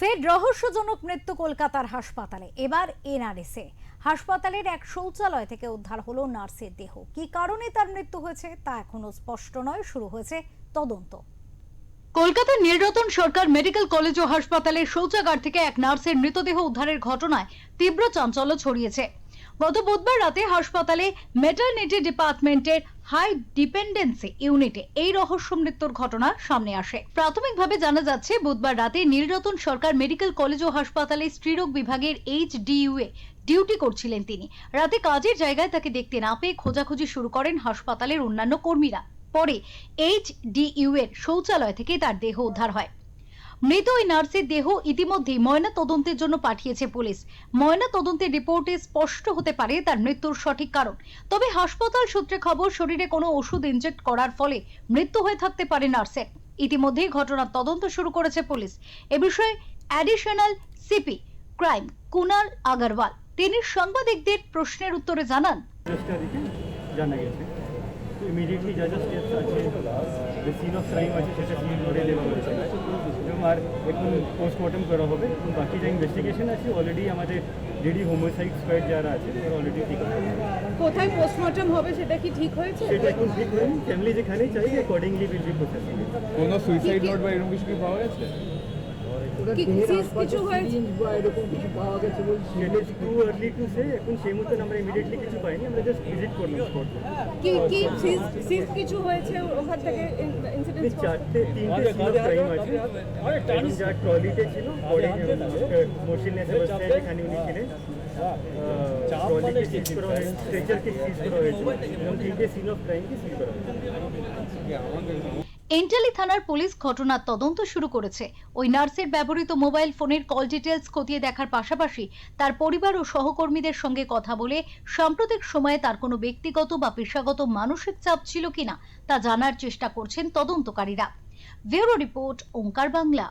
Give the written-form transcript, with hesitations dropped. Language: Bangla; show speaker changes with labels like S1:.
S1: ফের রহস্যজনক মৃত্যু কলকাতার হাসপাতালে। এবার এনআরএসে হাসপাতালের এক শৌচালয় থেকে উদ্ধার হলো নার্সের দেহ। কি কারণে তার মৃত্যু হয়েছে তা এখনো স্পষ্ট নয়। শুরু হয়েছে তদন্ত।
S2: কলকাতার নীলরতন সরকার মেডিকেল কলেজ ও হাসপাতালের শৌচাগার থেকে এক নার্সের মৃতদেহ উদ্ধারের ঘটনায় তীব্র চাঞ্চল্য ছড়িয়েছে। গত বুধবার রাতে হাসপাতালে ম্যাটারনিটি ডিপার্টমেন্টের হাই ডিপেন্ডেন্সি ইউনিটে এই রহস্য মৃত্যুর ঘটনা সামনে আসে। প্রাথমিকভাবে জানা যাচ্ছে, বুধবার রাতে নীলরতন সরকার মেডিকেল কলেজ ও হাসপাতালে স্ত্রীরোগ বিভাগের HDU এ ডিউটি করছিলেন তিনি। রাতে কাজের জায়গায় তাকে দেখতে না পেয়ে খোঁজাখুঁজি শুরু করেন হাসপাতালের অন্যান্য কর্মীরা। পরে HDU এর শৌচালয় থেকে তার দেহ উদ্ধার হয়। মৃত ওই নার্সের দেহ ইতিমধ্যেই ময়না তদন্তের জন্য পাঠিয়েছে পুলিশ। ময়না তদন্তের রিপোর্টে স্পষ্ট হতে পারে তার মৃত্যুর সঠিক কারণ। তবে হাসপাতাল সূত্রে খবর, শরীরে কোনো ওষুধ ইনজেক্ট করার ফলে মৃত্যু হয়ে থাকতে পারে নার্সের। ইতিমধ্যেই ঘটনার তদন্ত শুরু করেছে পুলিশ। এ বিষয়ে additional CP crime Kunal Agarwal তিনি সাংবাদিকদের প্রশ্নের উত্তরে জানান,
S3: জানা গেছে ইমিডিয়েটলি যা যা স্টেপস আছে, যে সিন অফ ক্রাইম আছে সেটা সিন করে দেওয়া হয়েছে এবং আর এখন পোস্টমর্টম করা হবে এবং বাকি যা ইনভেস্টিগেশন আছে অলরেডি আমাদের রেডি হোমিসাইড স্কোয়াড যারা আছে তারা অলরেডি ঠিক আছে।
S4: কোথায় পোস্টমর্টম হবে সেটা কি ঠিক হয়েছে?
S3: সেটা এখন ঠিক হয়নি, ফ্যামিলি যেখানেই চাই অ্যাকর্ডিংলি উইল বি প্রসেসিং।
S5: কোনো সুইসাইড নোট বা এরকম কিছু কি পাওয়া গেছে?
S4: কিছু হয়েছে
S3: সেটা টু আর্লি টু সে, এখন সেই মতন আমরা ইমিডিয়েটলি কিছু পাইনি, আমরা জাস্ট ভিজিট করলাম স্পট।
S4: কি সিজ কিছু হয়েছে ওখান থেকে ইনসিডেন্ট?
S3: তিনটে সিন অফ ক্রাইম আছে এবং যা ট্রলিতে ছিল মোশনলেস অবস্থায় যেখানে উনি ছিলেন ট্রলিকে সিজ করা হয়েছে, স্ট্রেচারকে সিজ করা হয়েছে এবং তিনটে সিন অফ ক্রাইমকে সিজ করা হয়েছে।
S2: এন্টালি থানার পুলিশ ঘটনার তদন্ত শুরু করেছে। ওই নার্সের ব্যবহৃত মোবাইল ফোনের কল ডিটেলস খতিয়ে দেখার পাশাপাশি তার পরিবার ও সহকর্মীদের সঙ্গে কথা বলে সাম্প্রতিক সময়ে তার কোনো ব্যক্তিগত বা পেশাগত মানসিক চাপ ছিল কিনা তা জানার চেষ্টা করছেন তদন্তকারীরা। ব্যুরো রিপোর্ট, ওঙ্কার বাংলা।